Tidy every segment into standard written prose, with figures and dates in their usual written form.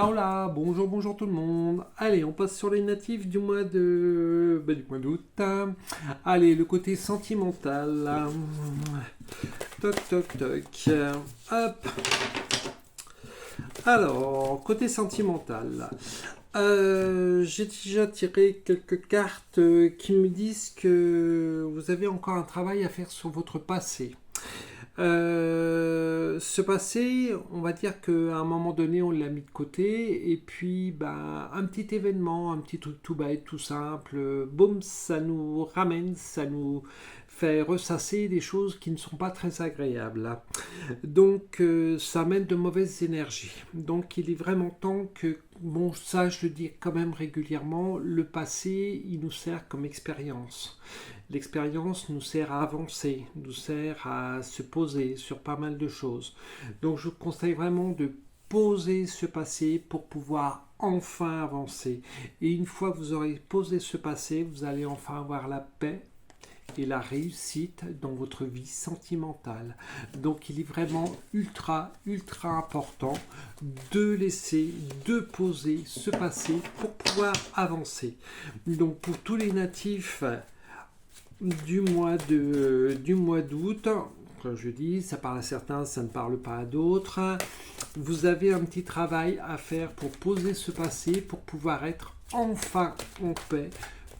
Hola, bonjour, bonjour tout le monde. Allez, on passe sur les natifs du mois du mois d'août. Allez, le côté sentimental. Toc, toc, toc. Hop. Alors, côté sentimental. J'ai déjà tiré quelques cartes qui me disent que vous avez encore un travail à faire sur votre passé. Ce passé, on va dire qu'à un moment donné, on l'a mis de côté, et puis un petit événement, un petit truc tout bête, tout simple, boum, ça nous ramène, ça nous fait ressasser des choses qui ne sont pas très agréables. Donc, ça amène de mauvaises énergies. Donc, il est vraiment temps que, bon, ça, je le dis quand même régulièrement, le passé, il nous sert comme expérience. L'expérience nous sert à avancer, nous sert à se poser sur pas mal de choses. Donc je vous conseille vraiment de poser ce passé pour pouvoir enfin avancer. Et une fois que vous aurez posé ce passé, vous allez enfin avoir la paix et la réussite dans votre vie sentimentale. Donc il est vraiment ultra, ultra important de poser ce passé pour pouvoir avancer. Donc pour tous les natifs du mois d'août, comme je dis, ça parle à certains, ça ne parle pas à d'autres. Vous avez un petit travail à faire pour poser ce passé, pour pouvoir être enfin en paix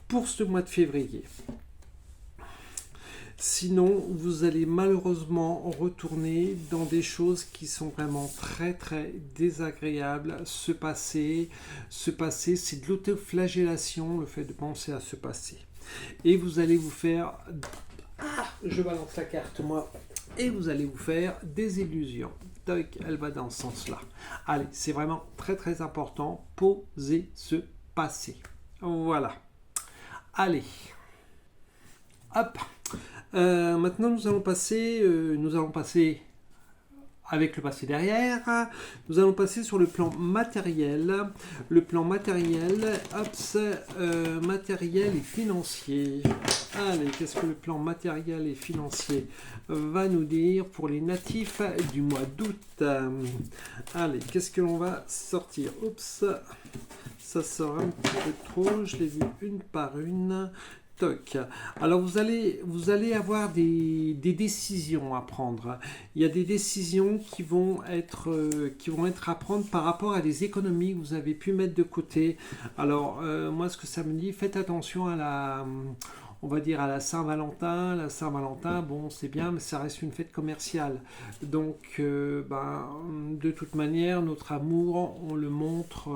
pour ce mois de février. Sinon, vous allez malheureusement retourner dans des choses qui sont vraiment très très désagréables. Ce passé, c'est de l'autoflagellation, le fait de penser à ce passé. Et vous allez vous faire... je balance la carte moi. Et vous allez vous faire des illusions. Toc, elle va dans ce sens-là. Allez, c'est vraiment très très important. Posez ce passé. Voilà. Allez. Hop. Maintenant, nous allons passer avec le passé derrière. Nous allons passer sur le plan matériel. Le plan matériel, hop, c'est matériel et financier. Allez, qu'est-ce que le plan matériel et financier va nous dire pour les natifs du mois d'août? Allez, qu'est-ce que l'on va sortir? Oups, ça sort un petit peu trop, je l'ai vu une par une. Toc. Alors vous allez avoir des décisions à prendre. Il y a des décisions qui vont être à prendre par rapport à des économies que vous avez pu mettre de côté. Alors moi ce que ça me dit, faites attention on va dire à la Saint-Valentin. La Saint-Valentin, bon, c'est bien, mais ça reste une fête commerciale. Donc, de toute manière, notre amour, on le montre.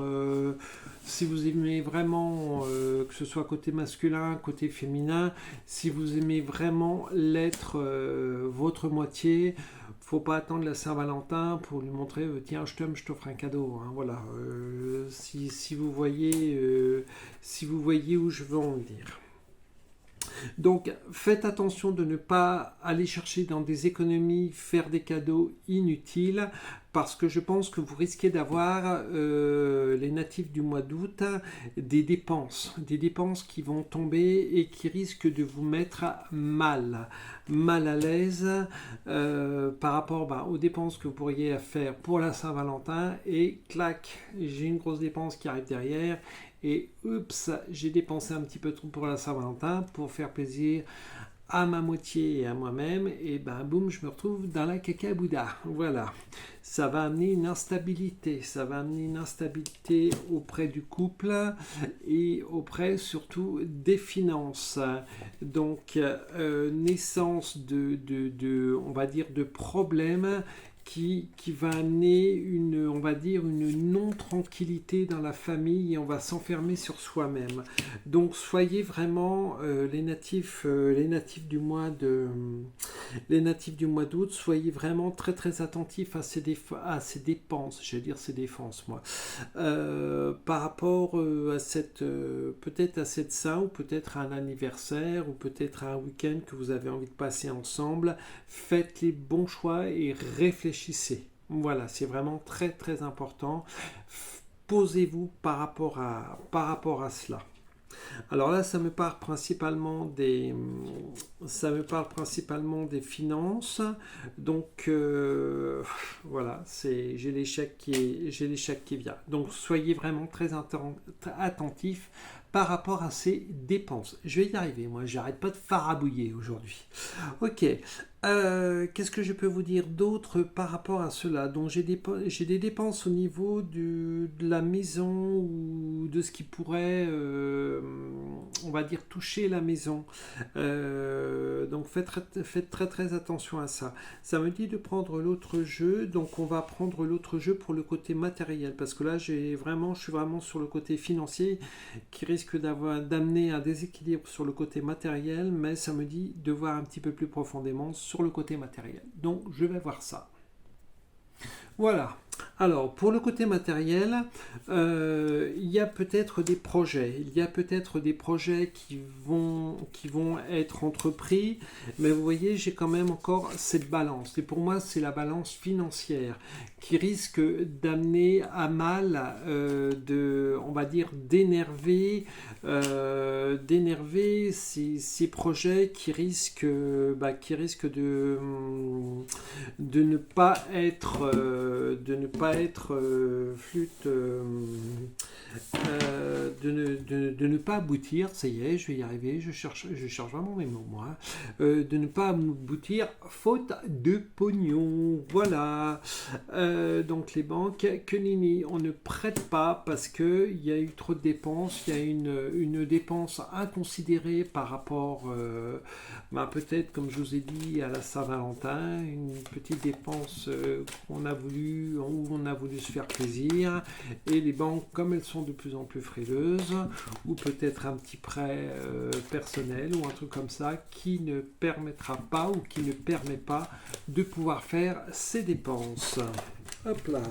Si vous aimez vraiment, que ce soit côté masculin, côté féminin, si vous aimez vraiment l'être votre moitié, faut pas attendre la Saint-Valentin pour lui montrer tiens je t'aime, je t'offre un cadeau, hein, voilà. Si vous voyez où je veux en venir. Donc faites attention de ne pas aller chercher dans des économies, faire des cadeaux inutiles, parce que je pense que vous risquez d'avoir, les natifs du mois d'août, des dépenses qui vont tomber et qui risquent de vous mettre mal à l'aise par rapport aux dépenses que vous pourriez faire pour la Saint-Valentin, et clac, j'ai une grosse dépense qui arrive derrière. Et oups, j'ai dépensé un petit peu trop pour la Saint-Valentin pour faire plaisir à ma moitié et à moi-même. Et boum, je me retrouve dans la cacabouda. Voilà. Ça va amener une instabilité. Ça va amener une instabilité auprès du couple et auprès surtout des finances. Donc, naissance on va dire, de problèmes qui va amener on va dire, une non-tranquillité dans la famille, et on va s'enfermer sur soi-même. Donc soyez vraiment les natifs du mois d'août, soyez vraiment très très attentifs à ces dépenses, je vais dire ces défenses moi, par rapport à peut-être à cette Saint, ou peut-être à un anniversaire, ou peut-être à un week-end que vous avez envie de passer ensemble. Faites les bons choix et réfléchissez. Voilà, c'est vraiment très très important. Posez-vous par rapport à cela. Alors là, ça me parle principalement des finances. Donc voilà, j'ai l'échec qui vient. Donc soyez vraiment très attentifs par rapport à ces dépenses. Je vais y arriver, moi, j'arrête pas de farabouiller aujourd'hui. Ok. Qu'est-ce que je peux vous dire d'autre par rapport à cela? Donc j'ai des dépenses au niveau de la maison ou de ce qui pourrait, on va dire, toucher la maison. Donc faites très très attention à ça. Ça me dit de prendre l'autre jeu, donc on va prendre l'autre jeu pour le côté matériel, parce que là je suis vraiment sur le côté financier qui risque d'amener un déséquilibre sur le côté matériel, mais ça me dit de voir un petit peu plus profondément sur le côté matériel. Donc je vais voir ça. Voilà. Alors, pour le côté matériel, il y a peut-être des projets. Il y a peut-être des projets qui vont être entrepris, mais vous voyez, j'ai quand même encore cette balance. Et pour moi, c'est la balance financière qui risque d'amener à mal, on va dire, d'énerver ces projets qui risquent de ne pas être de ne pas aboutir. Ça y est, je vais y arriver, je cherche vraiment mes mots, moi, de ne pas aboutir faute de pognon. Voilà. Donc les banques, que nini, on ne prête pas parce qu'il y a eu trop de dépenses, il y a une dépense inconsidérée par rapport peut-être, comme je vous ai dit, à la Saint-Valentin, une petite dépense où on a voulu se faire plaisir, et les banques, comme elles sont de plus en plus frileuses, ou peut-être un petit prêt personnel ou un truc comme ça qui ne permettra pas ou qui ne permet pas de pouvoir faire ces dépenses. Hop là.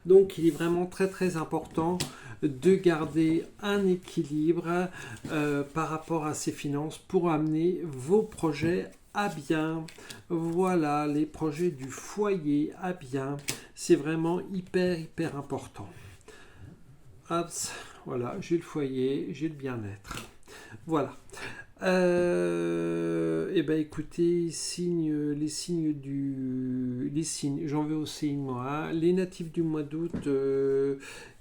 Donc il est vraiment très très important de garder un équilibre par rapport à ces finances pour amener vos projets à bien. Voilà, les projets du foyer à bien, c'est vraiment hyper important. Hop, voilà, j'ai le foyer, j'ai le bien-être. Voilà. Et ben écoutez, les signes, j'en vais au signe moi, hein. Les natifs du mois d'août,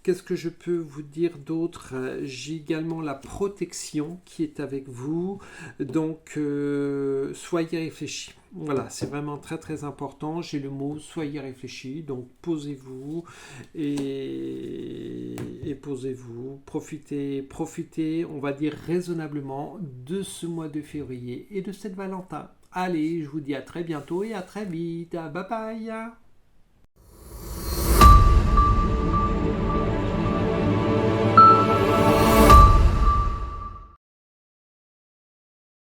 qu'est-ce que je peux vous dire d'autre? J'ai également la protection qui est avec vous, donc soyez réfléchis. Voilà, c'est vraiment très très important. J'ai le mot soyez réfléchis, donc posez-vous et posez-vous, profitez, on va dire raisonnablement de ce mois de février et de cette Valentin. Allez, je vous dis à très bientôt et à très vite. Bye bye.